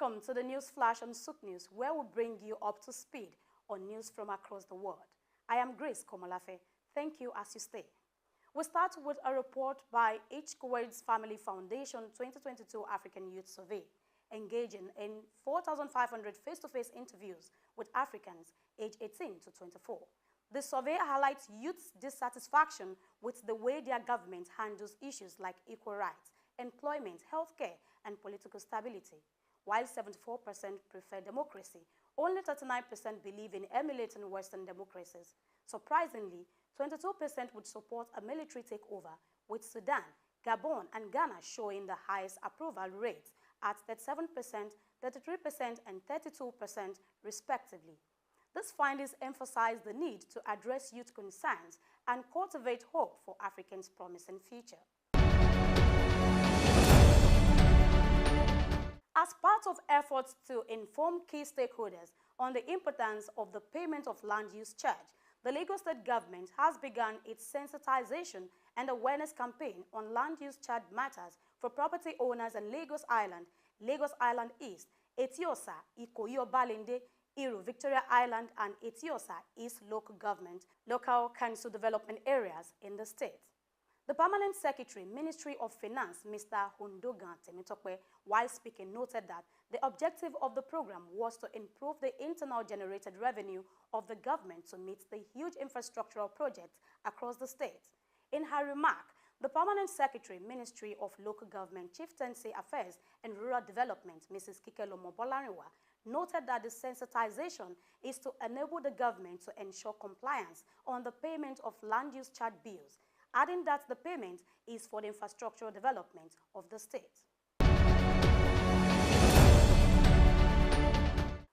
Welcome to the News Flash on Souk News, where we bring you up to speed on news from across the world. I am Grace Komolafe. Thank you as you stay. We start with a report by H. Kuwait's Family Foundation 2022 African Youth Survey, engaging in 4,500 face-to-face interviews with Africans aged 18 to 24. The survey highlights youth's dissatisfaction with the way their government handles issues like equal rights, employment, healthcare, and political stability. While 74% prefer democracy, only 39% believe in emulating Western democracies. Surprisingly, 22% would support a military takeover, with Sudan, Gabon, and Ghana showing the highest approval rates at 37%, 33%, and 32% respectively. These findings emphasize the need to address youth concerns and cultivate hope for Africa's promising future. As part of efforts to inform key stakeholders on the importance of the payment of land use charge, the Lagos State government has begun its sensitization and awareness campaign on land use charge matters for property owners in Lagos Island East, Etiosa, Ikoyi Obalende, Iru, Victoria Island, and Etiosa East local council development areas in the state. The Permanent Secretary, Ministry of Finance, Mr. Hundogan Temitokwe, while speaking, noted that the objective of the program was to improve the internal generated revenue of the government to meet the huge infrastructural projects across the state. In her remark, the Permanent Secretary, Ministry of Local Government, Chieftaincy Affairs and Rural Development, Mrs. Kikelo Mobolariwa, noted that the sensitization is to enable the government to ensure compliance on the payment of land use charge bills, adding that the payment is for the infrastructural development of the state.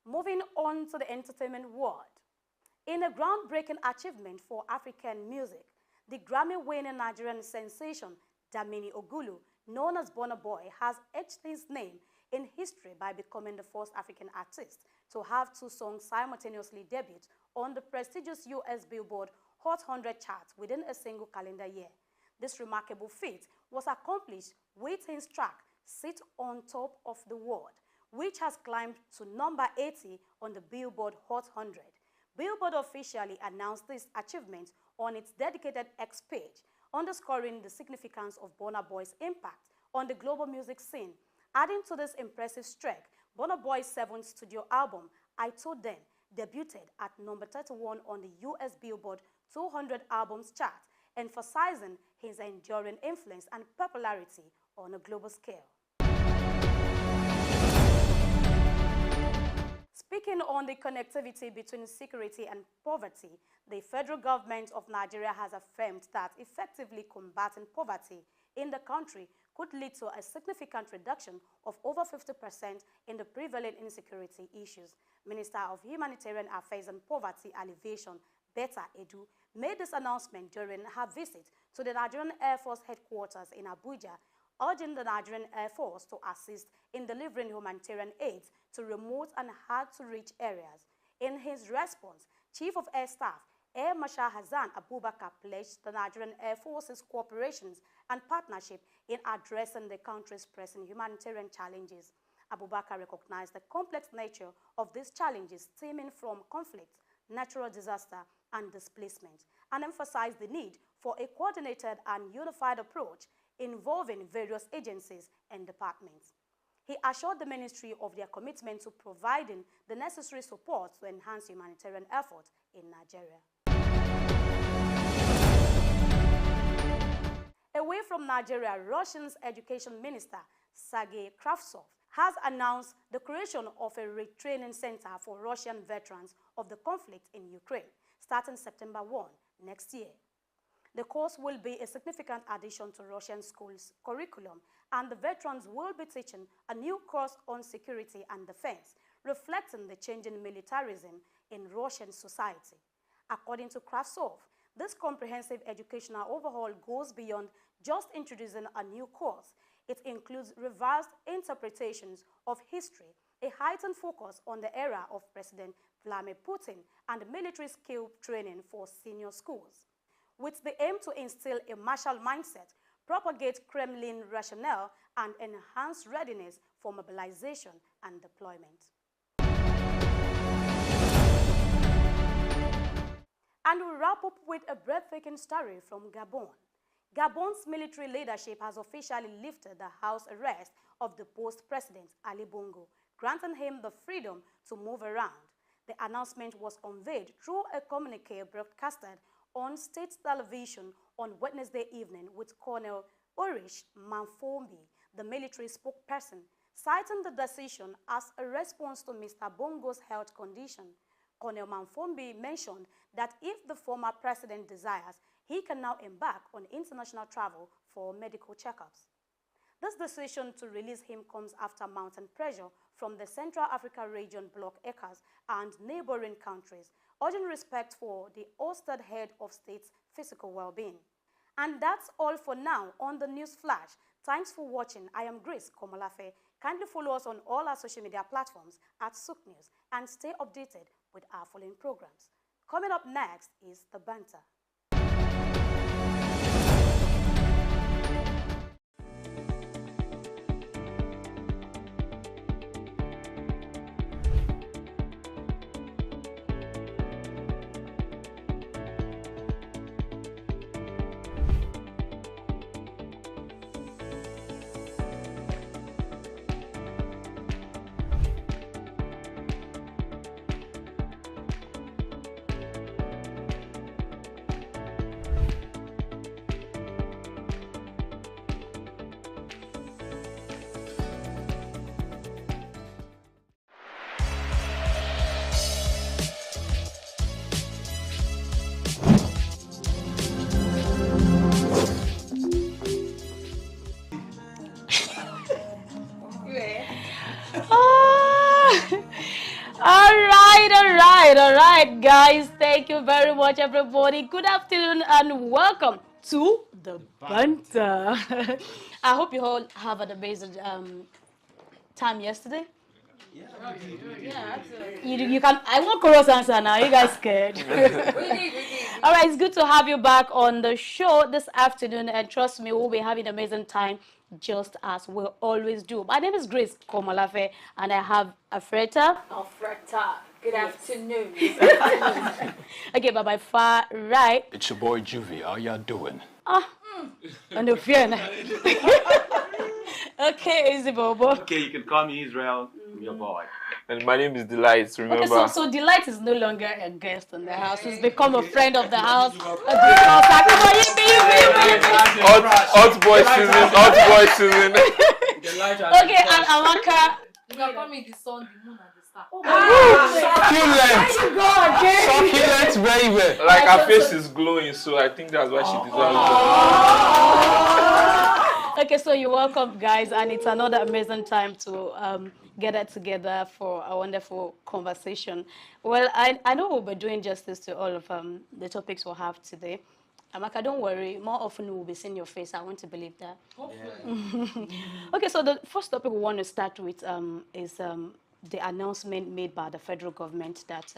Moving on to the entertainment world. In a groundbreaking achievement for African music, the Grammy-winning Nigerian sensation Damini Ogulu, known as Burna Boy, has etched his name in history by becoming the first African artist to have two songs simultaneously debut on the prestigious US Billboard Hot 100 chart within a single calendar year. This remarkable feat was accomplished with his track Sit on Top of the World, which has climbed to number 80 on the Billboard Hot 100. Billboard officially announced this achievement on its dedicated X page, underscoring the significance of Burna Boy's impact on the global music scene. Adding to this impressive streak, Burna Boy's seventh studio album, I Told Them, debuted at number 31 on the US Billboard 200 albums chart, emphasizing his enduring influence and popularity on a global scale. Speaking on the connectivity between security and poverty, the federal government of Nigeria has affirmed that effectively combating poverty in the country could lead to a significant reduction of over 50% in the prevalent insecurity issues. Minister of Humanitarian Affairs and Poverty Alleviation, Banter Edu, made this announcement during her visit to the Nigerian Air Force headquarters in Abuja, urging the Nigerian Air Force to assist in delivering humanitarian aid to remote and hard-to-reach areas. In his response, Chief of Air Staff Air Marshal Hassan Abubakar pledged the Nigerian Air Force's cooperation and partnership in addressing the country's pressing humanitarian challenges. Abubakar recognized the complex nature of these challenges stemming from conflict, natural disaster, and displacement, and emphasized the need for a coordinated and unified approach involving various agencies and departments. He assured the ministry of their commitment to providing the necessary support to enhance humanitarian efforts in Nigeria. Away from Nigeria, Russia's education minister, Sergei Kravtsov, has announced the creation of a retraining center for Russian veterans of the conflict in Ukraine, starting September 1 next year. The course will be a significant addition to Russian schools' curriculum, and the veterans will be teaching a new course on security and defense, reflecting the changing militarism in Russian society. According to Kravtsov, this comprehensive educational overhaul goes beyond just introducing a new course. It includes revised interpretations of history, a heightened focus on the era of President Vladimir Putin, and military skill training for senior schools. With the aim to instill a martial mindset, propagate Kremlin rationale, and enhance readiness for mobilization and deployment. And we wrap up with a breathtaking story from Gabon. Gabon's military leadership has officially lifted the house arrest of the post-president Ali Bongo, granting him the freedom to move around. The announcement was unveiled through a communique broadcasted on state television on Wednesday evening with Colonel Ulrich Manfombi, the military spokesperson, citing the decision as a response to Mr. Bongo's health condition. Colonel Manfombi mentioned that if the former president desires, he can now embark on international travel for medical checkups. This decision to release him comes after mounting pressure from the Central Africa region bloc ECAs and neighboring countries, urging respect for the ousted head of state's physical well-being. And that's all for now on the News Flash. Thanks for watching. I am Grace Komolafe. Kindly follow us on all our social media platforms at Sook News and stay updated with our following programs. Coming up next is the Banter. All right, guys. Thank you very much, everybody. Good afternoon and welcome to the Banter. I hope you all have an amazing time yesterday. Yeah, you can. I want chorus answer now. You guys scared? All right, it's good to have you back on the show this afternoon, and trust me, we'll be having an amazing time, just as we always do. My name is Grace Komolafe, and I have Alfreda. Good afternoon. Okay, but by far right. It's your boy Juvie. How y'all doing? And the fear. Okay, easy Bobo. Okay, you can call me Israel. I'm your boy. And my name is Delight, remember? Okay, so Delight is no longer a guest in the house. He's become a friend of the house. Hot boy season. Okay, and Amaka. You can call me the sun, the moon, and the star. Succulent, very well. Like her face is glowing, so I think that's why she deserves it. Okay, so you're welcome, guys, and it's another amazing time to gather together for a wonderful conversation. Well, I know we'll be doing justice to all of the topics we'll have today. Amaka, don't worry. More often we'll be seeing your face. I want to believe that. Yeah. Okay, so the first topic we want to start with is the announcement made by the federal government that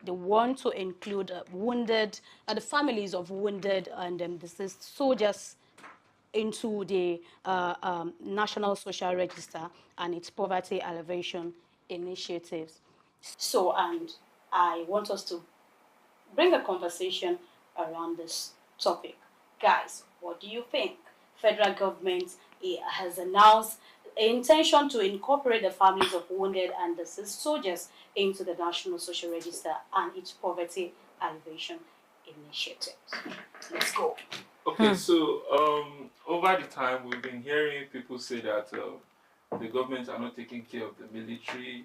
they want to include the families of wounded and deceased soldiers into the National Social Register and its poverty alleviation initiatives. So, and I want us to bring a conversation around this topic. Guys, what do you think? Federal government has announced intention to incorporate the families of wounded and deceased soldiers into the National Social Register and its poverty alleviation initiatives. Let's go. Okay, so over the time we've been hearing people say that the government are not taking care of the military,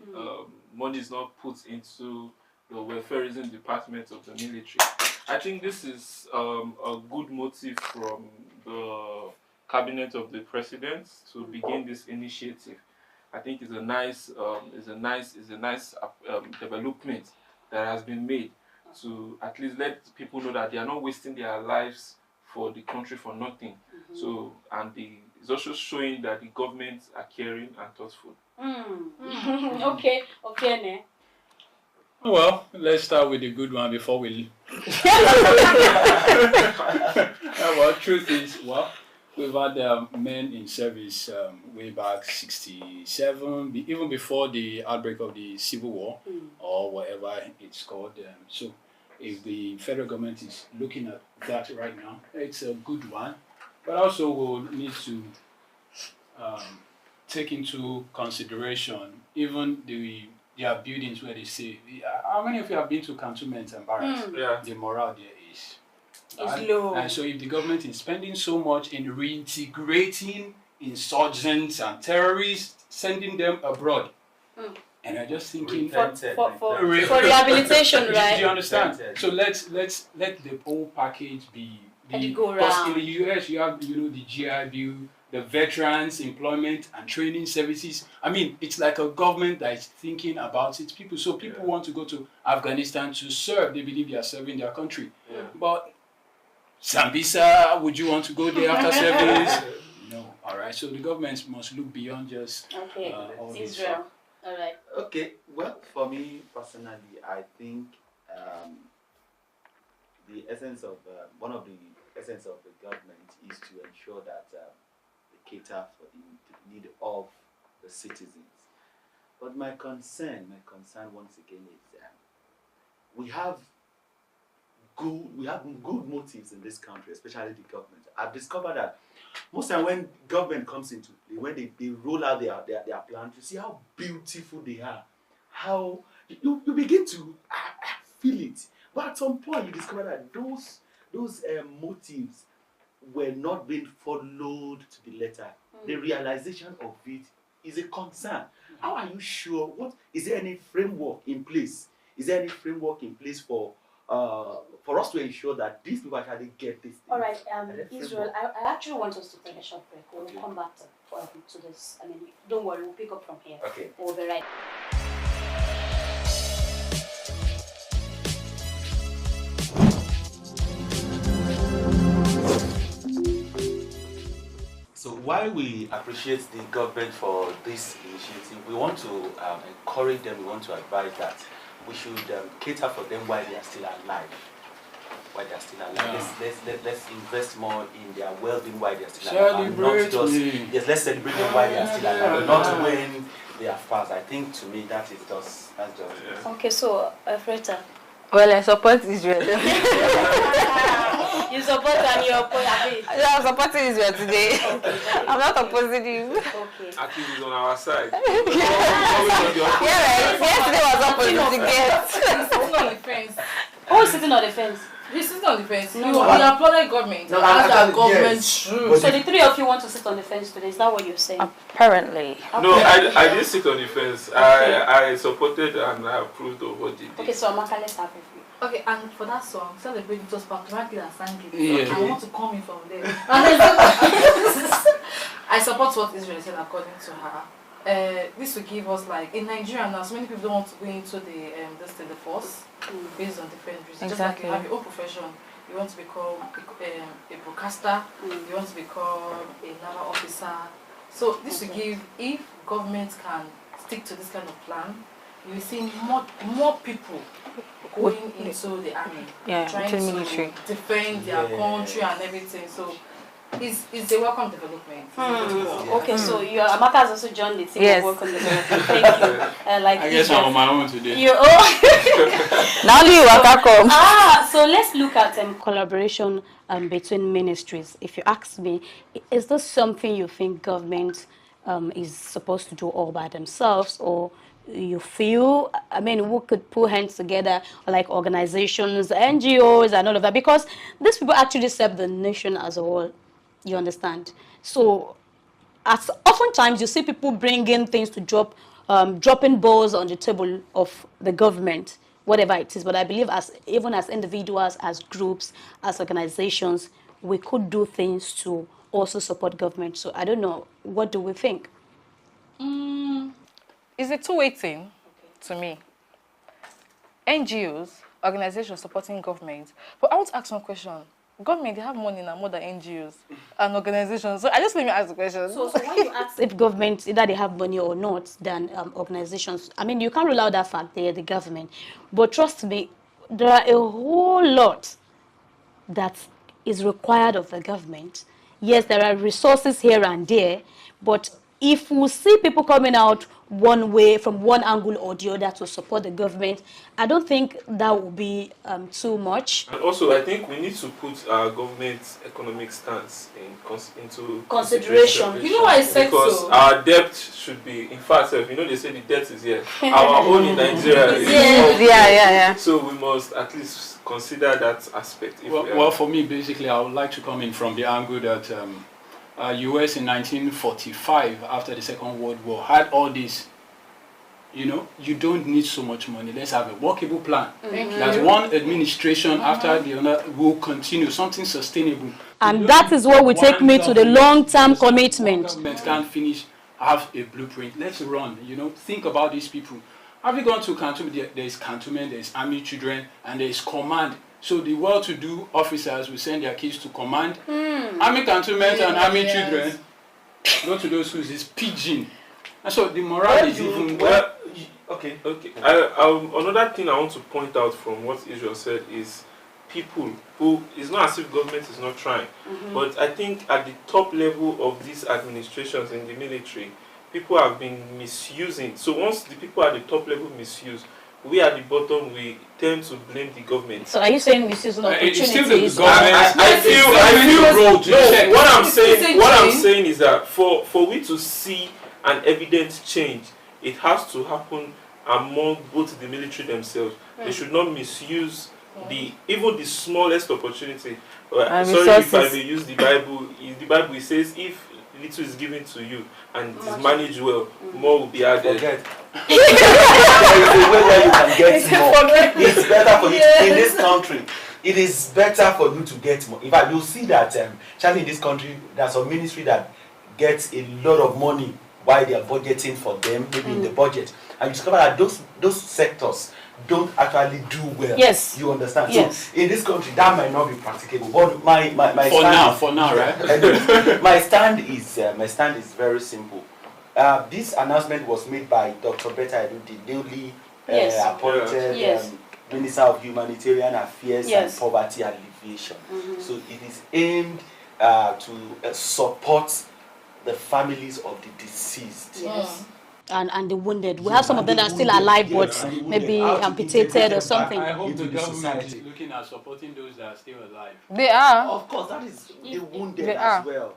money is not put into the welfareism department of the military. I think this is a good motive from the cabinet of the president to begin this initiative. I think it's a nice development that has been made to at least let people know that they are not wasting their lives for the country for nothing. So, and it's also showing that the government are caring and thoughtful. Okay, ne? Well, let's start with the good one before we... Well, truth is, we've had men in service way back 67, even before the outbreak of the Civil War or whatever it's called. So if the federal government is looking at that right now, it's a good one. But also we'll need to take into consideration even their buildings where they say, how many of you have been to cantonments and barracks? Yeah. The morale there is It's low. And so if the government is spending so much in reintegrating insurgents and terrorists, sending them abroad, and I'm just thinking For rehabilitation, right? Do you understand? So let the whole package be go because round. in the US you have the GI Bill, the Veterans Employment and Training Services. I mean, it's like a government that is thinking about its people. So people want to go to Afghanistan to serve. They believe they are serving their country. Yeah. But Zambisa, would you want to go there after service? No. All right. So the governments must look beyond just all this. Israel. All right. Okay, well, for me personally, I think the essence of one of the essence of the government is to ensure that they cater for the need of the citizens. But my concern once again is we have good motives in this country, especially the government. I've discovered that most time when government comes into play, when they roll out their plans, you see how beautiful they are. How you begin to feel it. But at some point you discover that those motives were not being followed to the letter. The realization of it is a concern. How are you sure? Is there any framework in place? Is there any framework in place for us to ensure that these people actually get this thing? All right, Israel, I actually want us to take a short break. We'll come back to this. I mean, don't worry, we'll pick up from here. Okay. We'll be right. So while we appreciate the government for this initiative, we want to encourage them, we want to advise that we should cater for them while they are still alive. Let's invest more in their well-being while they are still alive. Let's celebrate them while they are still alive, not when they are passed. I think to me that's just it. Okay, so Freta. Well, I support Israel. You support and you're opposing. I'm supporting Israel today. Okay. I'm not opposing you. Okay. Aki is on our side. Yeah, right. Yesterday was opposite again. He's sitting on the fence. Who is sitting on the fence? He's sitting on the fence. No. We applauded government. No, As actually, our government yes. true. So the three of you want to sit on the fence today, is that what you're saying? Apparently. No, I didn't sit on the fence. I supported and I approved of what they did. Okay, so Amaka, let's have it. Okay, and for that song, Celebrate It was patriotic and sang it. Yeah. I want to come in from there. I support what Israel said according to her. This will give us, like, in Nigeria now, so many people don't want to go into the force based on different reasons. Just like you have your own profession, you want to become a broadcaster, you want to become a naval officer. So this will give, if government can stick to this kind of plan, you will see more people going into the army, trying into the to military. defend their country and everything. So it's a welcome development. Okay, so Amaka has also joined the team Yes. of work on development. Thank you. Like I guess I'm on my own today. Now you are come. So let's look at collaboration between ministries. If you ask me, is this something you think government is supposed to do all by themselves, or you feel, I mean, who could put hands together, like organizations, NGOs and all of that? Because these people actually serve the nation as a whole, you understand? So as oftentimes you see people bringing things to dropping balls on the table of the government, whatever it is. But I believe even as individuals, as groups, as organizations, we could do things to also support government. So I don't know, what do we think? It's a two-way thing to me. NGOs, organizations supporting government. But I want to ask one question. Government, they have money now more than NGOs and organizations. So I just let me ask the question. So when you ask if government, either they have money or not, than organizations, I mean, you can't rule out that fact they're the government. But trust me, there are a whole lot that is required of the government Yes, there are resources here and there, but if we see people coming out one way, from one angle or the other to support the government, I don't think that will be too much. And also, I think we need to put our government's economic stance into Consideration. You know why I said because so? our debt should be, in fact, you know they say the debt is here. Our own in Nigeria is Yeah. so we must at least consider that aspect. If Well, for me, basically, I would like to come in from the angle that US in 1945, after the Second World War, had all this. You know, you don't need so much money. Let's have a workable plan. That one administration after the other will continue, something sustainable. And that is what will take me to the long-term commitment. Government can't finish, have a blueprint. Let's run, you know, think about these people. Have you gone to cantonment? There is cantonment, there is army children, and there is command. So the well-to-do officers will send their kids to command. Army cantonment and army children go to those schools. It's pidgin. And so the morale is even... Okay. Another thing I want to point out from what Israel said is people who, it's not as if government is not trying, but I think at the top level of these administrations in the military, people have been misusing. So once the people at the top level misuse, we at the bottom, we tend to blame the government. So are you saying misuse of opportunities? It's still the government. I feel what I'm saying is that for we to see an evident change, it has to happen among both the military themselves. They should not misuse even the smallest opportunity. Sorry if I may use the Bible. In the Bible it says, if little is given to you and it is managed well, more will be added. There is a way where you can get more. It's better for you in this country. It is better for you to get more. In fact, you'll see that Charlie, in this country, there's a ministry that gets a lot of money while they are budgeting for them, maybe in the budget, and you discover that those sectors don't actually do well. Yes. You understand? Yes. So in this country, that might not be practicable. But my for now, right? my stand is very simple. This announcement was made by Dr. Beta Edu, the newly appointed Minister of Humanitarian Affairs and Poverty Alleviation. So it is aimed to support the families of the deceased. And the wounded. We have some of them that are still alive, but maybe amputated or something. I hope the government is looking at supporting those that are still alive. They are. Of course, that is the wounded They as are. well.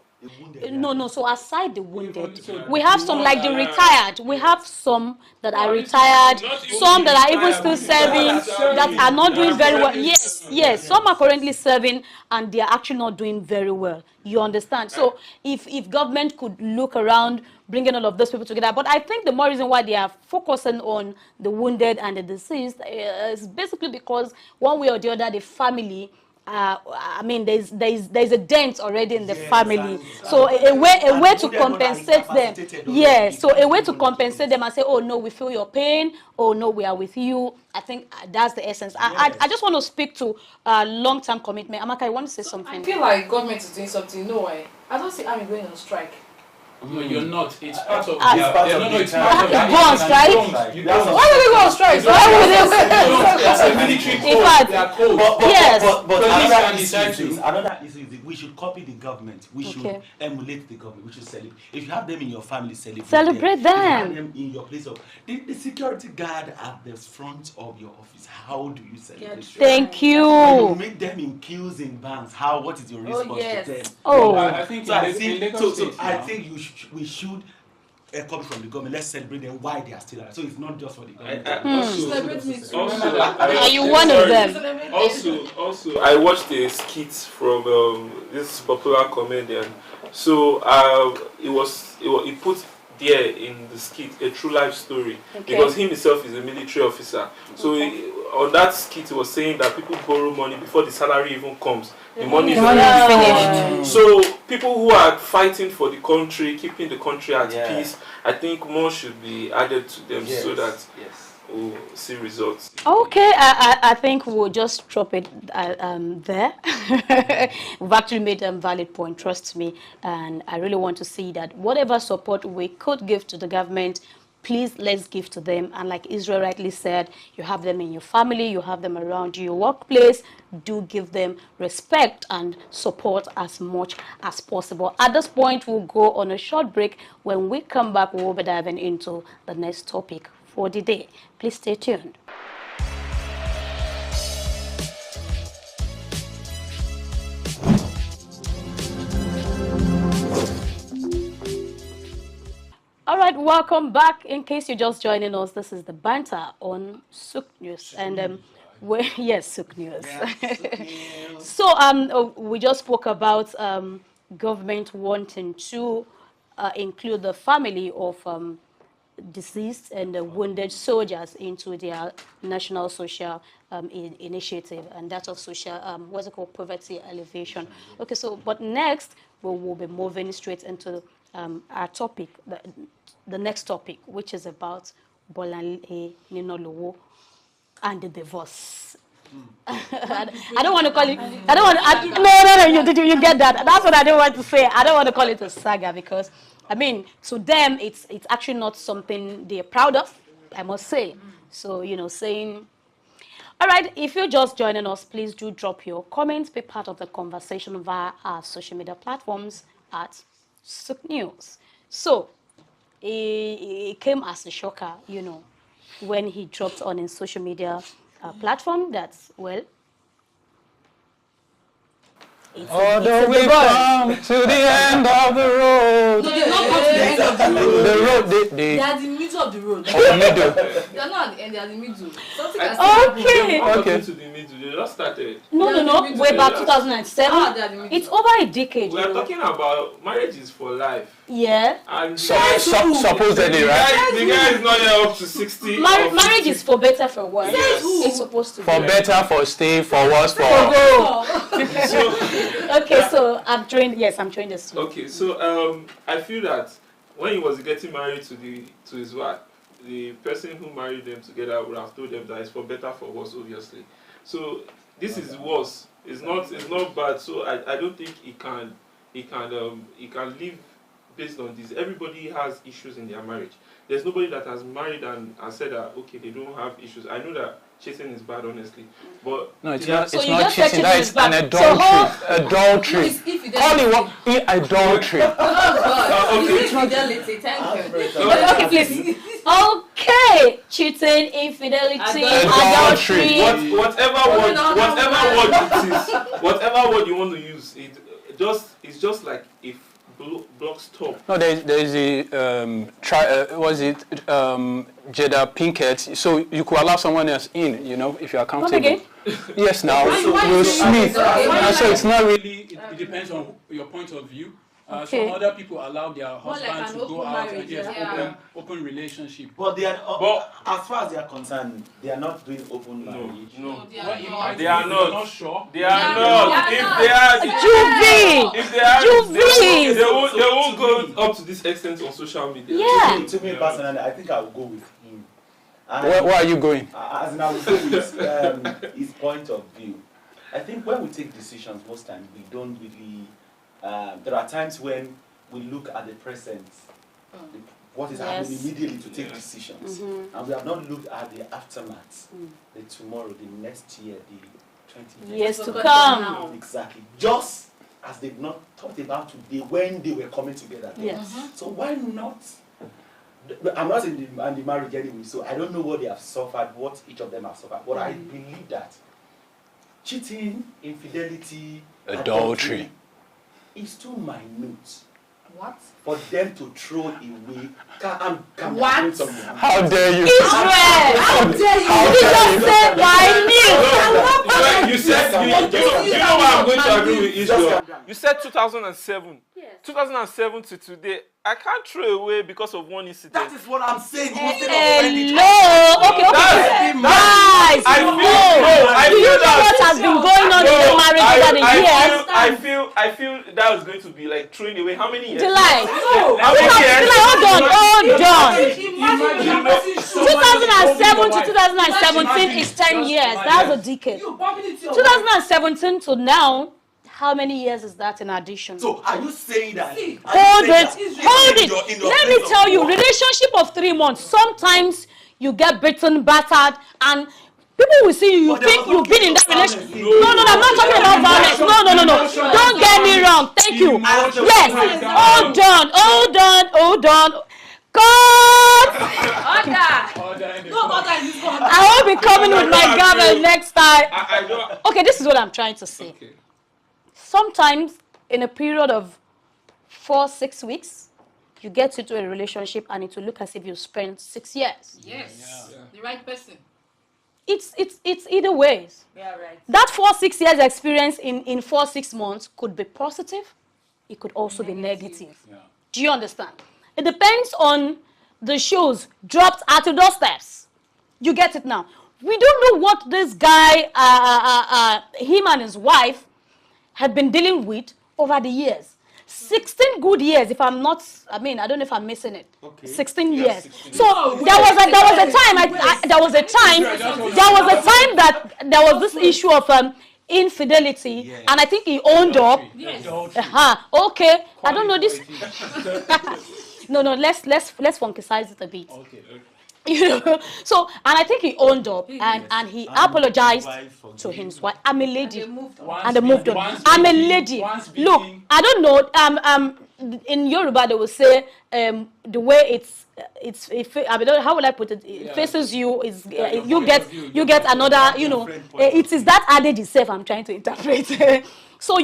No. So aside the wounded, we have some like the retired. We have some that are retired, some that are even still serving, that are not doing very well. Yes. Some are currently serving and they are actually not doing very well. You understand? So if government could look around, bringing all of those people together. But I think the more reason why they are focusing on the wounded and the deceased is basically because one way or the other, the family, I mean, there's a dent already in the family. So a way to compensate them. Yes. So a way to compensate them and say, oh no, we feel your pain. Oh no, we are with you. I think that's the essence. I just want to speak to long-term commitment. Amaka, I want to say something. I feel like government is doing something. No way. I don't see army going on strike. No, you're not. It's part of it's part of Go on strike? You don't. Why would they go on strike? Why would they? That's a military code. In fact, They are codes. But Police another can issue decide is to. this. Another issue is that we should copy the government. We should Okay. emulate the government. We should celebrate. If you have them in your family, celebrate Celebrate them. If you them. have them in your place of the security guard at the front of your office. How do you celebrate them? Thank When you you. meet them in queues in banks, what is your response yes. to them? Oh. I think So I in think, Lagos State, I now, think we should copy from the government. Let's celebrate them while they are still alive. So it's not just for the government. Celebrate me too. Are you one of them? Also, I watched a skit from this popular comedian. So he put there in the skit a true life story because he himself is a military officer. So on that skit, he was saying that people borrow money before the salary even comes. The money is already finished. So people who are fighting for the country, keeping the country at peace, I think more should be added to them so that we'll see results. Okay, I think we'll just drop it there. We've actually made a valid point, trust me. And I really want to see that whatever support we could give to the government, please, let's give to them. And like Israel rightly said, you have them in your family, you have them around your workplace. Do give them respect and support as much as possible. At this point, we'll go on a short break. When we come back, we'll be diving into the next topic for the day. Please stay tuned. All right, welcome back. In case you're just joining us, this is the Banter on Souk News. And yes, Souk News. So we just spoke about government wanting to include the family of deceased and wounded soldiers into their national social initiative, and that of social, what's it called, poverty alleviation. Okay, so but next we will be moving straight into our topic, the next topic, which is about Bolanle Ninolowo and the divorce. I don't want to call it. I don't want. No. You get that? That's what I don't want to say. I don't want to call it a saga because, I mean, to them it's actually not something they're proud of, I must say. So saying. All right, if you're just joining us, please do drop your comments, be part of the conversation via our social media platforms at Souk News. So, it came as a shocker, when he dropped on his social media platform that, well, although we come to the end of the road. No, they're not to the end of the road. The road, they are the middle of the road. The middle. They are not at the end, they are the middle. Something has okay. Okay. To the middle. They just started. No. Way back 2007. It's over a decade. We are talking about marriages for life. Yeah. And supposedly, right? The guy is not yet up to 60. Marriage is for better, for worse. Yes. It's supposed to be. For better, for stay, for worse, for go. So, okay, so I'm trying this. Okay, so I feel that when he was getting married to his wife, the person who married them together would have told them that it's for better, for worse, obviously. So this is worse. It's not bad. So I don't think he can live based on this. Everybody has issues in their marriage. There's nobody that has married and said that okay, they don't have issues. I know that cheating is bad, honestly, but no, it's not cheating. That is an adultery. Call it what? Adultery. Okay. Infidelity. Thank you. Okay, please. Okay, cheating, infidelity, adultery. Whatever word you want to use, it's just like if block stop. No, there's a Jada Pinkett. So you could allow someone else in, if you are comfortable. What again? Yes, now Will Smith. So it's not really. It depends on your point of view. Okay. Some other people allow their husbands like to go out marriage, and open relationship. But they are, as far as they are concerned, they are not doing open marriage. No. They are not sure. They are not. If they are, they won't go up to this extent on social media. Yeah. To me personally, I think I will go with him. Where are you going? As in, I will go with his point of view. I think when we take decisions, most times we don't really. There are times when we look at the present, what is happening immediately to take decisions, and we have not looked at the aftermath, the tomorrow, the next year, the 20 years to come. Exactly. Just as they've not thought about today when they were coming together. Yes. So why not? I'm not in the marriage anyway, so I don't know what they have suffered, what each of them have suffered, but I believe that cheating, infidelity, adultery is too minute. What? For them to throw away. What? How dare you? Israel! How dare you? You just said my You said, you know what I'm going to agree with Israel. You said 2007. Yes. 2007 to today. I can't throw away because of one incident. That is what I'm saying. Hello. Okay. Guys, I do you know what has been going on in the marriage over the years? I feel that was going to be like throwing away how many years? July. How many years? Hold on. Imagine 2007 to 2017 is 10 years. That's a decade. 2017 to now How many years is that in addition? So are you saying that? Hold it. Let me tell you, relationship of 3 months. Sometimes you get beaten, battered, and people will see you. You think you've been in that relationship. No, I'm not talking about violence. No. Don't get me wrong. Thank you. Yes. Hold on. God! I won't be coming with my gavel next time. Okay, this is what I'm trying to say. Okay. Sometimes in a period of 4-6 weeks, you get into a relationship and it will look as if you spent 6 years. Yes. The right person. It's either ways. Yeah, right. That 4-6 years experience in 4-6 months could be positive. It could also be negative. Yeah. Do you understand? It depends on the shoes dropped at your doorsteps. You get it now. We don't know what this guy, him and his wife, have been dealing with over the years. 16 good years, if I'm not, I don't know if I'm missing it. Okay. 16 years. 16 so there was a time that there was this issue of infidelity, and I think he owned up. Yes. Okay. I don't know this. No. Let's funkicize it a bit. Okay. So, and I think he owned up and he apologized to his wife. I'm a lady. And they moved on. I'm a lady. Look, I don't know. In Yoruba, they will say the way how will I put it? It faces you. You get another. It is that added itself. I'm trying to interpret. So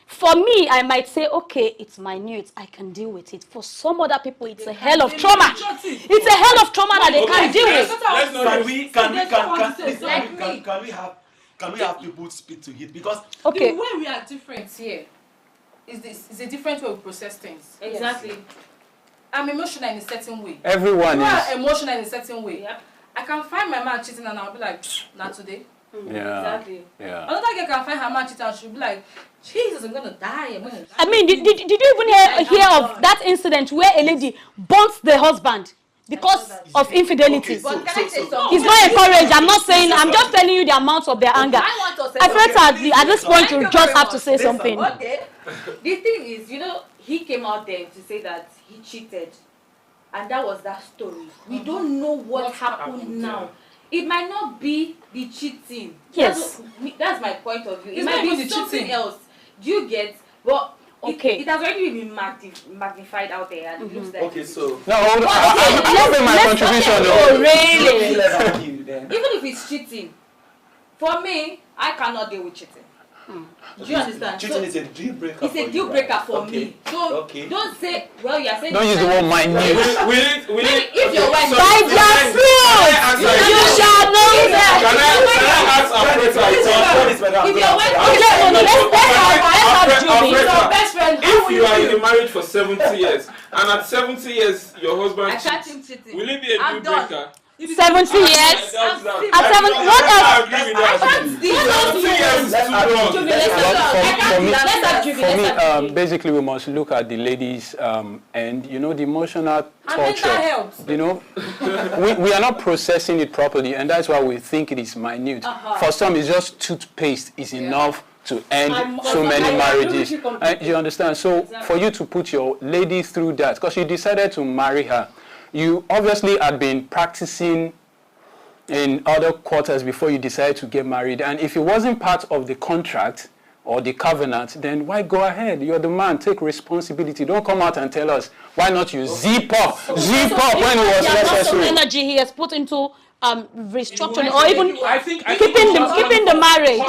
for me, I might say, okay, it's minute. I can deal with it. For some other people, it's a hell of trauma. It's a hell of trauma that they can't deal with. Can we have people speak to it? Because the way we are different here is a different way we process things. Exactly. Yes. I'm emotional in a certain way. Everyone you is. are emotional in a certain way. Yep. I can find my man cheating and I'll be like, not today. Yeah. Exactly. Yeah. Another girl can find her man cheating and she'll be like, Jesus, I'm gonna die. Did you even hear of that incident where a lady burnt the husband because of infidelity? But can I say something? It's not encouraged. I'm not saying. I'm just telling you the amount of their anger. I felt at this point you just have to say something. Okay. The thing is, he came out there to say that he cheated, and that was that story. We don't know what happened now. It might not be the cheating. Yes. That's my point of view. It might be something else. Do you get? But okay. It has already been magnified out there, and it looks like. Okay, so. No, hold on. I'm giving my contribution. Oh, really? Even if it's cheating, for me, I cannot deal with cheating. Do you understand? Cheating is a deal breaker. It's a deal breaker for me. So don't say, well, you are saying. Don't use the word minute. If your wife by their fruit, you shall know them. Can I ask If your wife, if you are in a marriage for 70 years, and at 70 years your husband cheats, will it be a deal breaker? 70 years. At 7, what else? For me, basically, we must look at the ladies' and the emotional torture. We are not processing it properly, and that's why we think it is minute. For some, it's just toothpaste is enough to end so many marriages. You understand? So for you to put your lady through that, because you decided to marry her, you obviously had been practicing in other quarters before you decided to get married. And if it wasn't part of the contract or the covenant, then why go ahead? You're the man. Take responsibility. Don't come out and tell us, why not you zip up when it was necessary. Energy he has put into restructuring or even keeping the marriage.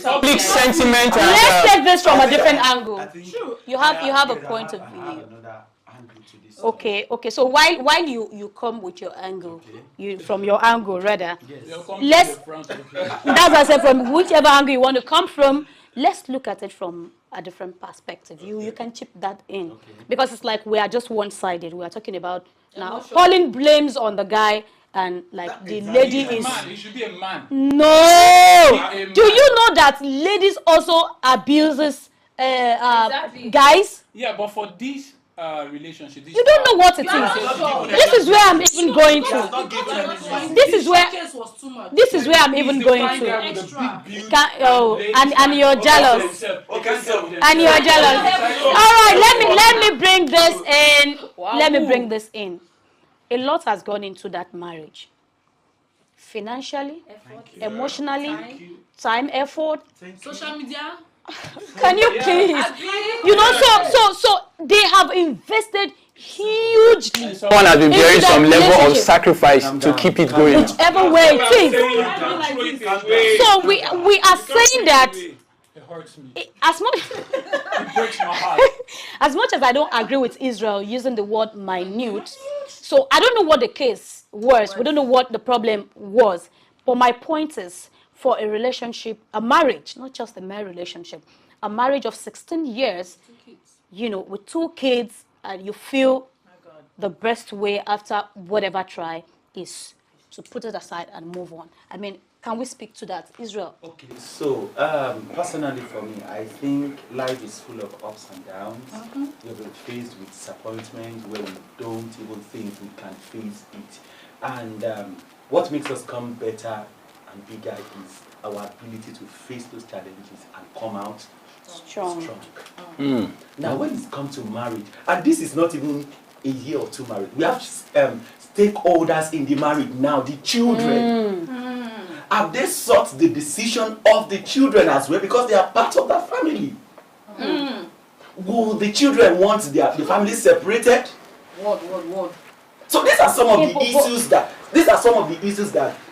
Public sentiment. Let's take this from a different angle. You have a point of view. Okay. So while you come with your angle, from your angle rather, that's what I said, from whichever angle you want to come from, let's look at it from a different perspective. You can chip that in because it's like we are just one-sided. We are talking about now falling blames on the guy and like the lady is. Man. It should be a man. No. Do you know that ladies also abuses guys? Yeah, but for this relationship. You don't know what it is. This is where I'm even going to. This is where I'm even going to. And you're jealous. And you're jealous. All right, let me bring this in. Let me bring this in. A lot has gone into that marriage. Financially, emotionally, time, effort. Social media. Can you please? You know, so they have invested hugely. Someone has been bearing some level of sacrifice to keep it going. Whichever way it is. So we are saying that It hurts me. as much It breaks my heart. as much as I don't agree with Israel using the word minute, so I don't know what the case was. We don't know what the problem was. But my point is, for a relationship, a marriage, not just a marriage relationship, a marriage of 16 years, you know, with 2 kids, and you feel the best way after whatever try is to put it aside and move on. I mean, can we speak to that, Israel? Okay, so personally for me, I think life is full of ups and downs. We've been faced with disappointment where we don't even think we can face it. And what makes us come better and bigger is our ability to face those challenges and come out strong. Now, when it comes to marriage, and this is not even a year or 2 married, we have stakeholders in the marriage now, the children. Have they sought the decision of the children as well, because they are part of that family? Will the children want the family separated? What? So these are some of the issues that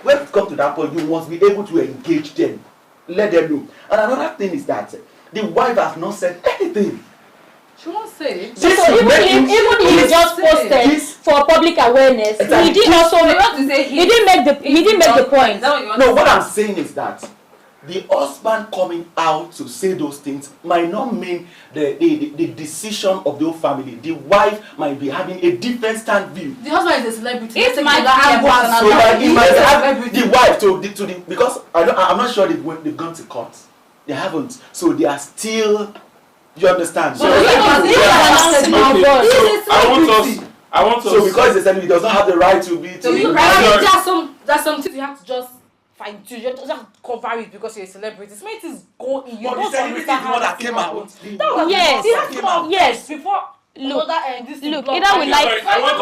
when it comes to that point, you must be able to engage them, let them know. And another thing is that the wife has not said anything. She won't say. So even he just posted for public awareness. Exactly. He did also. He didn't make the point. No, what I'm saying is that the husband coming out to say those things might not mean the decision of the whole family. The wife might be having a different stand view. The husband is a celebrity. It might be so that he might have the wife to the because I'm not sure they've gone to court. They haven't. So they are still. You understand? So I want us. So because they said he does not have the right to be. There's some things you have to just fine tune. You just cover it because you're a celebrity. It is go in. You don't understand how that came out. Yes. Before. Look, either we like. I want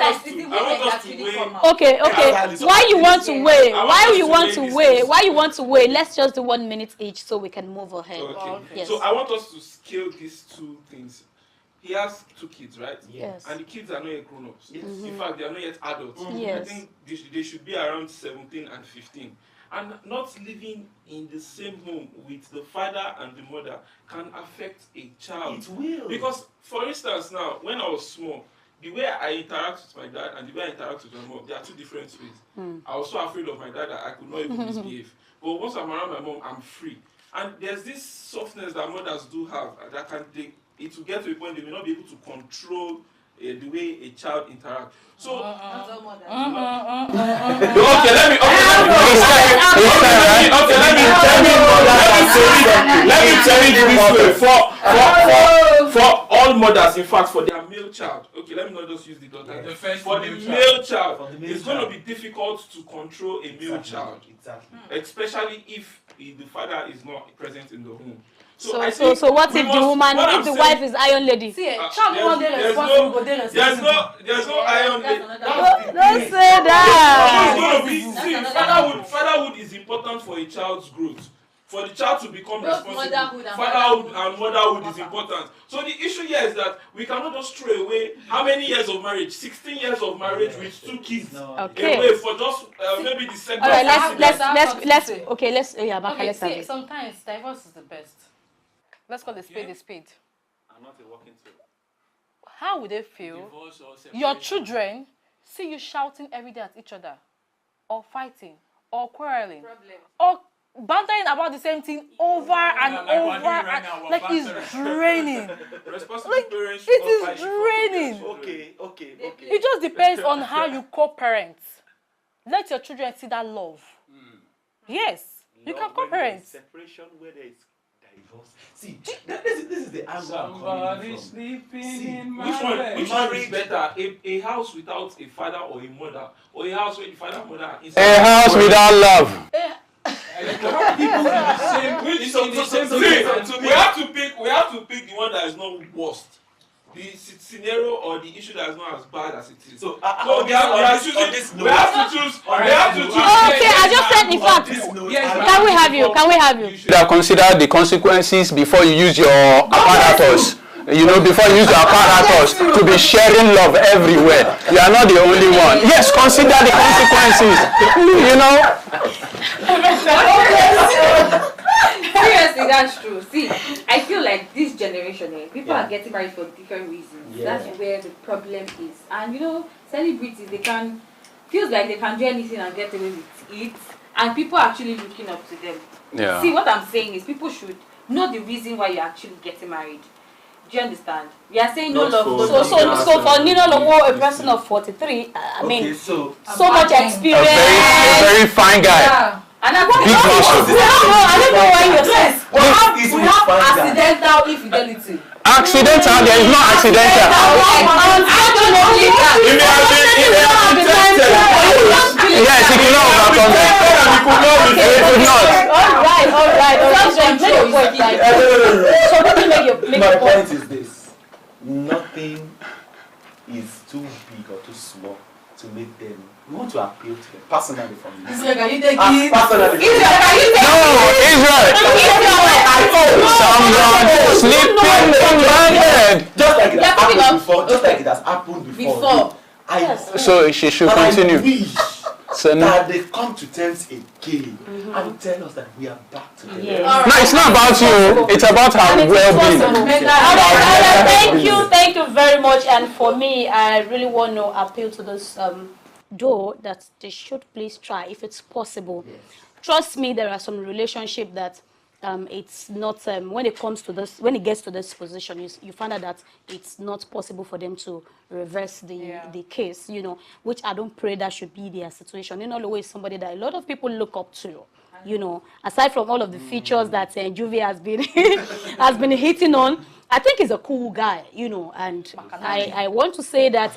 us to wait. Okay. Why you want to wait? Why you want to wait? Let's just do 1 minute each so we can move ahead. Okay. Yes. So I want us to scale these 2 things. He has 2 kids, right? Yes. And the kids are not yet grown-ups. Yes. In fact, they are not yet adults. Yes. I think they should be around 17 and 15. And not living in the same home with the father and the mother can affect a child. It will. Because, for instance, now, when I was small, the way I interact with my dad and the way I interact with my mom, there are 2 different ways. I was so afraid of my dad that I could not even misbehave. But once I'm around my mom, I'm free. And there's this softness that mothers do have that it will get to a point they may not be able to control the way a child interacts. So, okay, let me tell you this way. For all mothers, in fact, for their male child. Okay, let me not just use the daughter. For the male child, it's going to be difficult to control a male child. Exactly. Especially if the father is not present in the home. So what if the wife is iron lady? See, child one day responsible, but they responsible. There's no iron lady. Don't say that. Fatherhood is important for a child's growth. For the child to become responsible, fatherhood and motherhood is important. So the issue here is that we cannot just throw away how many years of marriage? 16 years of marriage with 2 kids. Okay. Away for just maybe the second. All right, let's See, sometimes divorce is the best. Let's call a spade a spade. I'm not a walking tool. How would they feel? Your children see you shouting every day at each other, or fighting, or quarreling, or bantering about the same thing over and over. Like it's draining. Like it is draining. Okay. It just depends on how you co-parent. Let your children see that love. Yes, you can co-parent. Separation where there is divorce. See, this is the angle Somebody coming sleeping See, in my which bed. Which one is marriage- better? A house without a father or a mother, or a house where the father and mother are A inside? house without love. We have to pick the one that is not worst. The scenario or the issue that is not as bad as it is. So, we have to choose. We have to choose. Okay, I just said in fact. Can we have you? Can we have you? You have considered the consequences before you use your apparatus. You know, before you use your apparatus to be sharing love everywhere. You are not the only one. Yes, consider the consequences. You know. Seriously, that's true. See, I feel like this generation, people are getting married for different reasons. Yeah. That's where the problem is. And you know, celebrities, feels like they can do anything and get away with it. And people are actually looking up to them. Yeah. See, what I'm saying is people should know the reason why you're actually getting married. Do you understand? We are saying no Not love. for So for Nino Lowo, a person of 43, I mean, so so much experience. A very fine guy. Yeah. And I Big I don't know why you're saying. we have accidental infidelity. Accidental? There is no accidental. Yes, he could not overcome it. He could not. All right. So let me make my your point. point is this: nothing is too big or too small to make them. We want to appeal to them personally from this. Can you take it? Personally. No, Israel. Someone sleeping in my bed. Just like it has happened before. Just like it has happened before. So she should I continue. wish So no. that they come to terms again and tell us that we are back together. Yes. No, it's not about you. It's about her well-being. Thank you very much. And for me, I really want to appeal to this though that they should please try if it's possible. Yes. Trust me, there are some relationship that it's not when it gets to this position, you find out that it's not possible for them to reverse the case, you know, which I don't pray that should be their situation. You know, always somebody that a lot of people look up to, you know, aside from all of the features that Juvie has been has been hitting on. I think he's a cool guy, you know, and I want to say that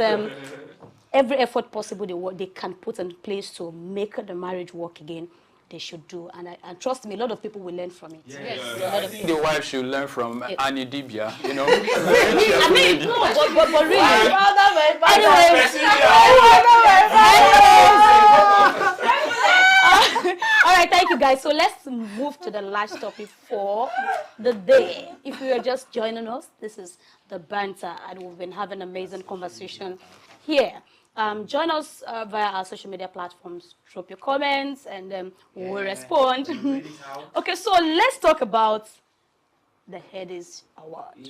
every effort possible they can put in place to make the marriage work again, they should do. And trust me, a lot of people will learn from it. Yes. I think the wife should learn from Annie Dibia, you know. I mean, no, but really. All right, thank you guys. So let's move to the last topic for the day. If you are just joining us, this is the Banter, and we've been having an amazing conversation here. Join us via our social media platforms. Drop your comments, and we'll respond. Okay, so let's talk about the Headies Award.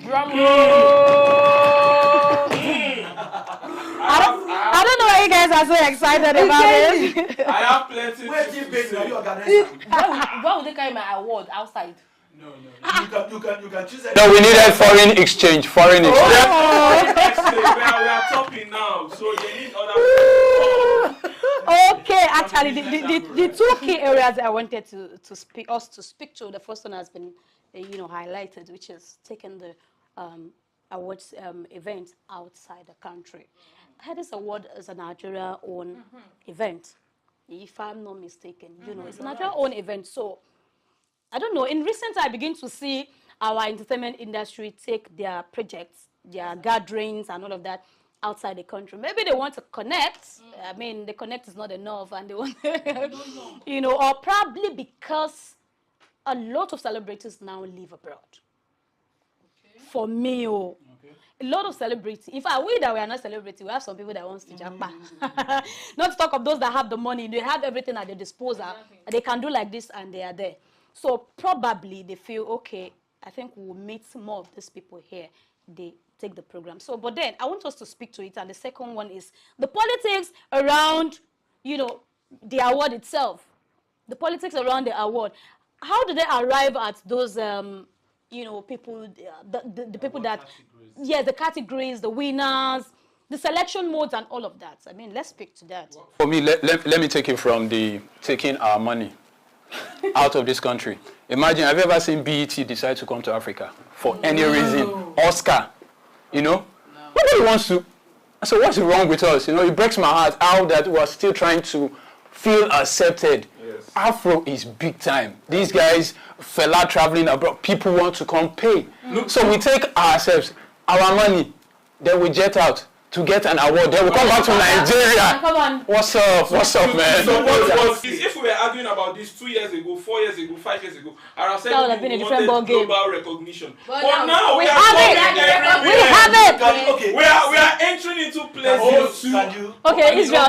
Drum roll! I don't know why you guys are so excited about it. I have plenty to say. Why would they carry my award outside? No. You can choose. No, we needed foreign exchange. We are topping now, so they need other. Okay, actually, the two key areas I wanted to speak to. The first one has been, highlighted, which is taking the awards event outside the country. Headies Award is a Nigeria-owned event, if I'm not mistaken. It's a Nigeria-owned event, so. I don't know. In recent time, I begin to see our entertainment industry take their projects, their gatherings, and all of that outside the country. Maybe they want to connect. I mean, the connect is not enough, and they want, or probably because a lot of celebrities now live abroad. Okay. For me, a lot of celebrities. In fact, we that we are not celebrities, we have some people that wants to jump back. Not to talk of those that have the money. They have everything at their disposal. They can do like this, and they are there. So probably they feel, okay, I think we'll meet more of these people here. They take the program. So, but then I want us to speak to it. And the second one is the politics around, the award itself. The politics around the award. How do they arrive at those, people, the people that, the categories, the winners, the selection modes and all of that. I mean, let's speak to that. For me, let me take it from the taking our money. out of this country. Imagine, have you ever seen BET decide to come to Africa for any reason? Oscar, you know? Nobody wants to. So what's wrong with us? You know, it breaks my heart how that we're still trying to feel accepted. Yes. Afro is big time. These guys, fella traveling abroad, people want to come pay. So we take ourselves, our money, then we jet out to get an award. Then we come back to Nigeria. Come on. What's up? What's up, man? So if we were arguing about this 2 years ago, 4 years ago, 5 years ago, I would have said that would have been a different ball game. Global recognition. But now we have it. We have it. Okay. We are entering into places. Okay, Israel.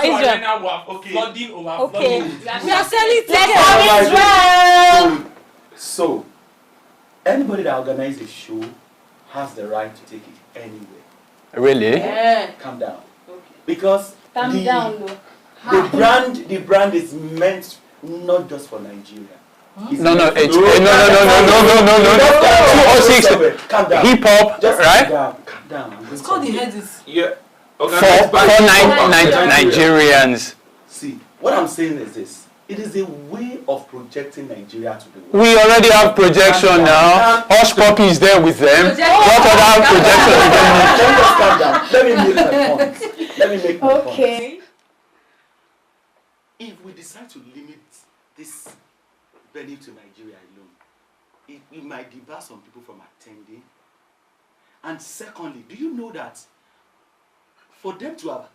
Flooding over. Okay. We are selling Israel. So, anybody that organizes a show has the right to take it anywhere. Really? Yeah. Calm down. Okay. Because the brand is meant not just for Nigeria. No. 206 calm down. Hip hop, right? Calm down. It's called the Headies. Yeah. For Nigerians. See, what I'm saying is this. It is a way of projecting Nigeria to the world. We already have projection now. Hush Puppy is there with them. What other projection do they need? Let me just calm down. Let me make my point. Let me make my point. Okay. If we decide to limit this venue to Nigeria alone, it might debar some people from attending. And secondly, do you know that for them to have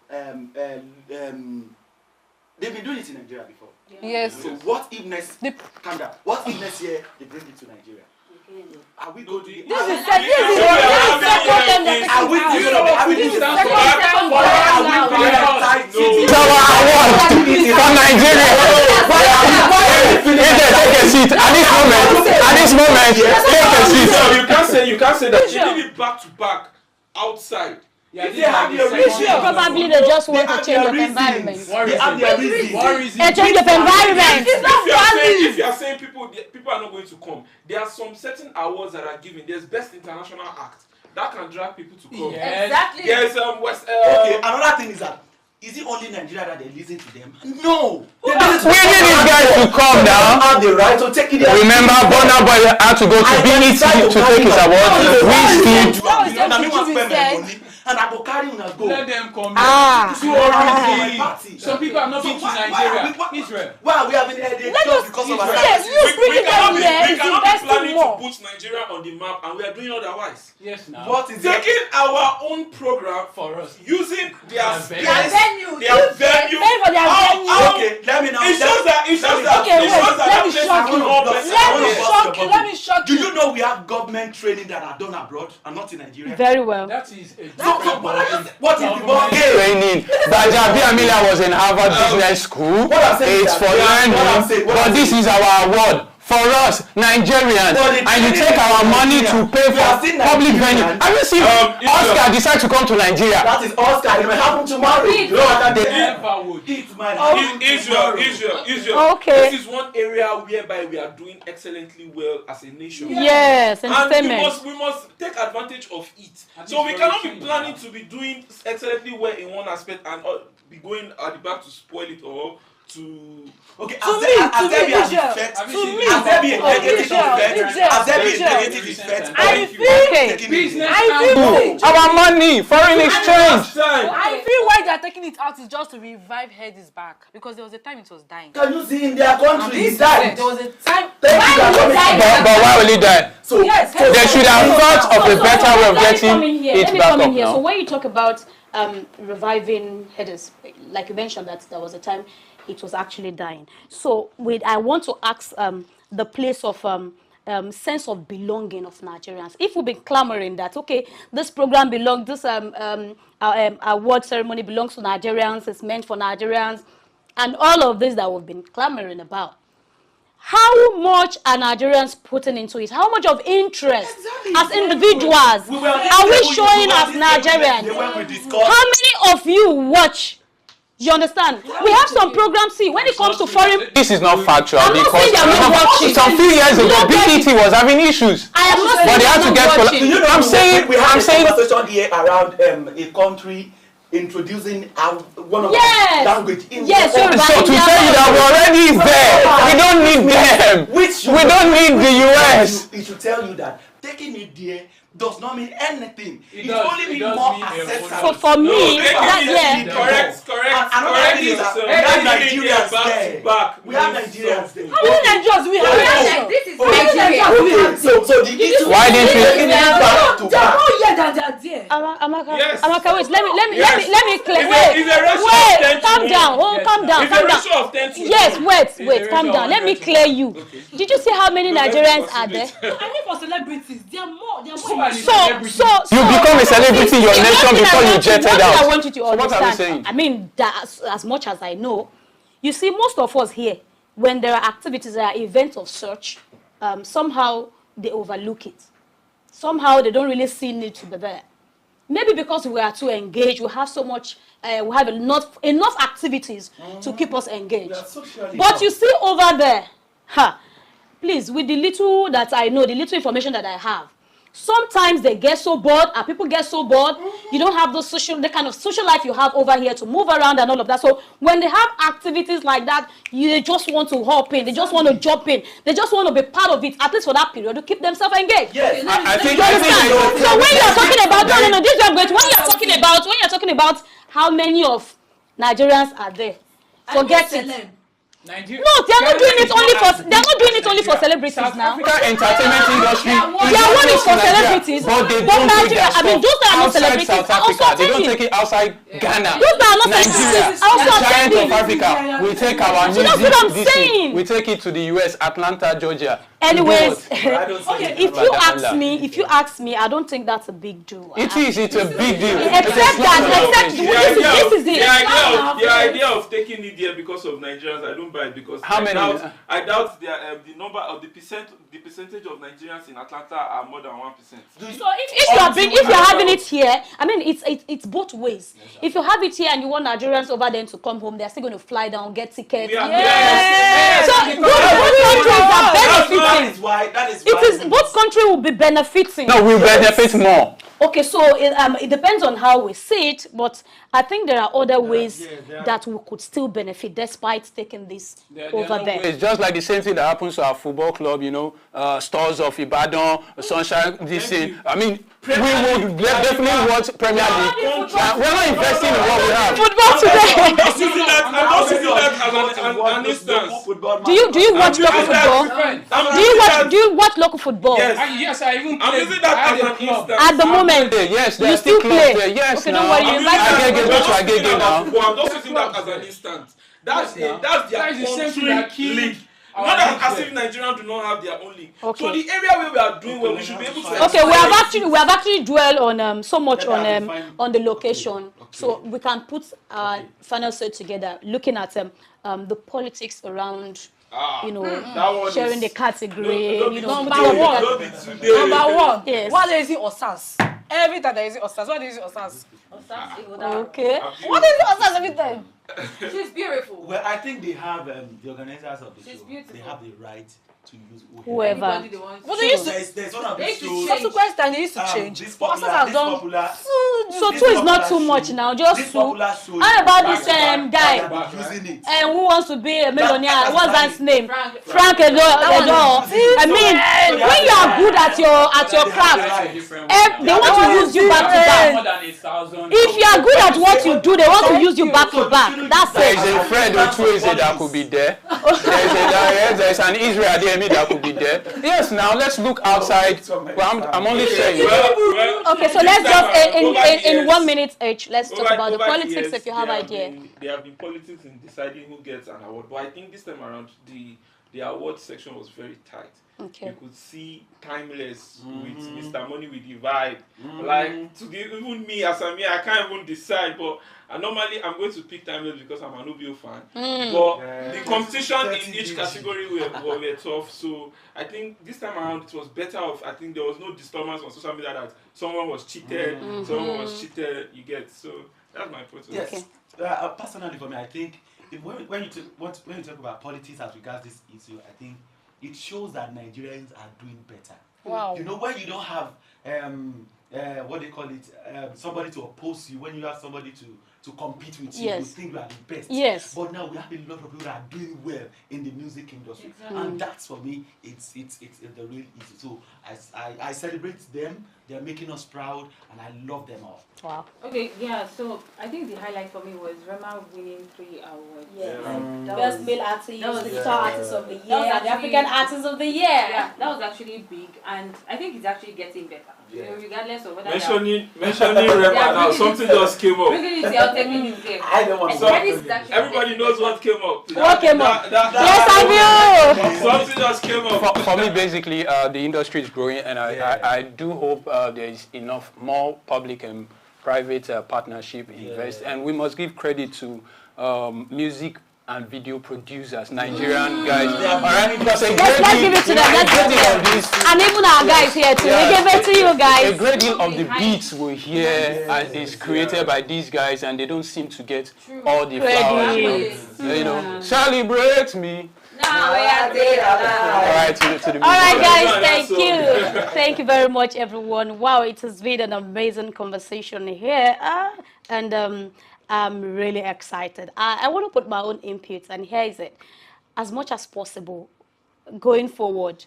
they've been doing it in Nigeria before. Yes. So what if next calm down? What if next year they bring it to Nigeria? Are we going to be? This is Are we going to for Nigeria. Take a seat. At this moment, take a seat. You can't say that. She did it back to back outside. Yeah, probably they just want to change the environment. They have their reason. A change of environment. If you are saying people are not going to come, there are some certain awards that are given. There's Best International Act that can drag people to come. Yes. Exactly. There's okay, another thing is that is it only Nigeria that they listen to them? No. We need these guys to come now. Have the right to take it. Remember, Burna Boy had to go to BET to take his award. And I go carry una go. Let them come. Some people are not been to Nigeria. Israel. Why we having headache just because of our yes, you bring them here. We cannot be planning to put Nigeria on the map, and we are doing otherwise. Yes, now. What is taking our own program for us, using their space, their venue. Okay, let me know. It shows that. Let me shock you. Do you know we have government training that are done abroad and not in Nigeria? Very well. That is what is the ball game? Training. Bajabi Amila was in Harvard Business School. It's for learning. But this is our award. For us, Nigerians, and you take our money to pay for public venue. Have you seen Oscar decide to come to Nigeria? That is Oscar. It may happen tomorrow. You know what they never would. Israel. Okay. This is one area whereby we are doing excellently well as a nation. Yes, and we must take advantage of it. So we cannot be planning to be doing excellently well in one aspect and be going at the back to spoil it or to has there been a negative effect? I feel our money, foreign exchange. I feel why they are taking it out is just to revive Headies back because there was a time it was dying. Can you see in their country he died? There was a time. But why will he die? So yes, they should have thought of a better way of getting it back up now. So when you talk about reviving Headies, like you mentioned that there was a time it was actually dying. So I want to ask the place of sense of belonging of Nigerians. If we've been clamoring that, okay, this program belongs, this award ceremony belongs to Nigerians, it's meant for Nigerians, and all of this that we've been clamoring about, how much are Nigerians putting into it? How much of interest as individuals are we showing as Nigerians? How many of you watch? You understand? We have some programs. See, when it comes to foreign, this is not factual because some few years ago, BET was having issues. I am not but they had to get. I'm saying we had a conversation here around a country introducing one of Yes. our language in Yes, So to tell you that we're already there, we don't need them. We don't need the US. It should tell you that taking it there does not mean anything. It does- only it means does more mean acceptance. For me, No, that, yeah. correct. Another thing is that we have Nigerians there. Back. We have Nigerians there. How many Nigerians do we have? Like, this is Okay, Nigeria. so the issue Why didn't you- taking it back to They're back. more here than they are there. Amaka, Yes. Amaka, wait, let me Yes. clear. It's a ratio of 10 to Calm 1. down. Oh, Yes, calm down, It's calm a down. ratio of 10 to 1. Yes, It's wait, a calm ratio down. of Let me 100 to clear 1. you. Okay. Did you see how many No, let's Nigerians are proceed there? it. I think for celebrities, they are more. They are So more. many So, You become a celebrity in your nation before you jetted One thing I out. want you to So what are we understand. saying? I mean, that as much as I know, you see, most of us here, when there are activities, there are events of search, somehow they overlook it. Somehow they don't really see need to be there. Maybe because we are too engaged, we have so much, we have enough activities to keep us engaged. We are socially But you see over there, please, with the little that I know, the little information that I have, sometimes they get so bored, and people get so bored, you don't have the kind of social life you have over here to move around and all of that. So when they have activities like that, they just want to hop in, they just want to jump in, they just want to be part of it, at least for that period, to keep themselves engaged. Yes. I think You understand? there's a- So when you're talking about, no, this is great. When you're talking about how many of Nigerians are there, forget it. Nigeria. No, they're not doing it only for celebrities South now. Africa entertainment industry. Their one is for celebrities, but they but don't do Nigeria, their I mean, those that are not outside celebrities South are also Africa. They don't attending. take it outside Ghana. Those that are not Nigeria, celebrities are also the giant attending. of Africa. We take our So that's what I'm music, saying. we take it to the US, Atlanta, Georgia. Anyways, I don't see it. if you ask me, I don't think that's a big deal. It is. It's a big deal. Except this is it. The idea of taking it there because of Nigerians, I don't buy it because How many? I doubt the number of the percentage of Nigerians in Atlanta are more than 1%. So if you're having it here, I mean it's both ways. If you have it here and you want Nigerians over there to come home, they're still going to fly down, get tickets. So both countries are benefiting. That is why It is both countries will be benefiting. No, we benefit more. Okay, so it depends on how we see it, but I think there are other ways that we could still benefit despite taking this over there. It's just like the same thing that happens to our football club, Stars of Ibadan, Sunshine, this thing. I mean, we would definitely watch Premier League. We're not investing in what we have. Football today. I'm just using that as an instance. Do you watch local football? Do you watch local football? Yes, I even I'm using that as an instance. At the moment, Yes, you still play. Yes, Okay, now. don't worry. I'm just using that as an instance. That's their country league. Not as if Nigerians do not have their own league. Okay. So the area where we are doing well, we should be able to. Okay, we have actually dwelled on so much on the location, so we can put our final say together, looking at the politics around. Sharing the category. Number one. Yes. What is it Osas? Every time there is Osas. What is it Osas? Okay. What is it Osas every time? She's beautiful. Well, I think they have the organizers of the She's show. beautiful. They have the right to use Whoever. Anybody they want. What do you say? There's one of They the used to shows. change. Subsequent time they used to change. This But popular, Osas has this done. popular, So this two is not popular too much show- now. Just this two. popular show How about is this back guy? and using it. And who wants to be a millionaire? What's that name? Frank. Frank Edo. I mean, when you are good at your craft, they want to use you back to back. If you are good at what you do, they want to use you back to back. That's There is it. a Fred Otueze that could be there. There's an Israel DME that could be there. Yes, now let's look outside. Well, I'm only saying. Okay, so let's just in 1 minute each. Let's talk about the politics if you have idea. There have been politics in deciding who gets an award, but I think this time around the award section was very tight. Okay. You could see Timeless with Mr. Money with the vibe. Like even me as I'm here, I can't even decide. But normally I'm going to pick Timeless because I'm an OBO fan. But the competition in each category were tough. So I think this time around it was better off. I think there was no disturbance on social media that someone was cheated, someone was cheated. You get, so that's my point. Yes. Personally, for me, I think when you talk about politics as regards this issue, I think it shows that Nigerians are doing better. Wow. When you don't have what they call it, somebody to oppose you, when you have somebody to compete with you, Yes. you think you are the best. Yes. But now we have a lot of people that are doing well in the music industry, and that's for me, it's the real easy. So I celebrate them. They're making us proud, and I love them all. Wow. Okay, yeah. So I think the highlight for me was Rema winning 3 awards. Yes. That Best was- male artist, that was- digital artist of the year, That was the actually- African artist of the year. Yeah, that was actually big, and I think it's actually getting better. Yeah. You know, regardless of whether Mentioning Rema now, bringing something it- just came up. bringing it here, taking it there. I don't want And to. credit is actually Everybody getting knows better. what came up. What came up? Yes, I knew. Something just came up. For me, basically, the industry is growing, and I do hope there is enough more public and private partnership invest, and we must give credit to music and video producers, Nigerian guys. All right, because Let's give it to them. Let's give it to them. And even our guys here too. We give it to you A guys. great deal of the beats we hear is created by these guys, and they don't seem to get all the flowers. You know, celebrate me. Now we are there. All right, to the music. All right, guys, Yeah, thank so- you. Thank you very much, everyone. Wow, it has been an amazing conversation here. And I'm really excited. I want to put my own input, and here is it. As much as possible, going forward,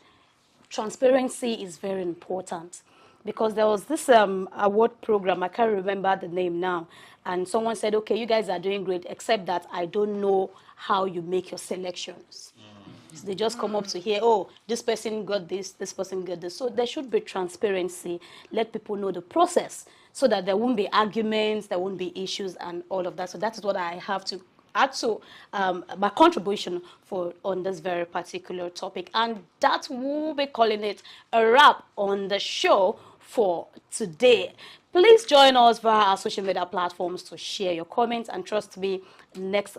transparency is very important. Because there was this award program, I can't remember the name now, and someone said, okay, you guys are doing great, except that I don't know how you make your selections. So they just come up to hear, oh, this person got this person got this. So there should be transparency. Let people know the process so that there won't be arguments, there won't be issues and all of that. So that is what I have to add to my contribution on this very particular topic. And that will be calling it a wrap on the show for today. Please join us via our social media platforms to share your comments, and trust me, next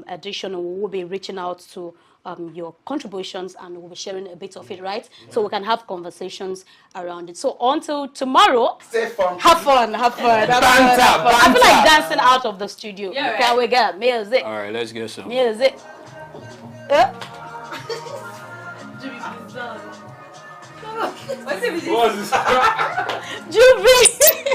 edition we will be reaching out to your contributions, and we'll be sharing a bit of it, right? So we can have conversations around it. So until tomorrow, Stay fun. have fun. Banter. I feel like dancing out of the studio. Yeah, Can we get music? All right, let's get some. Music. What's it? What was this? Juby.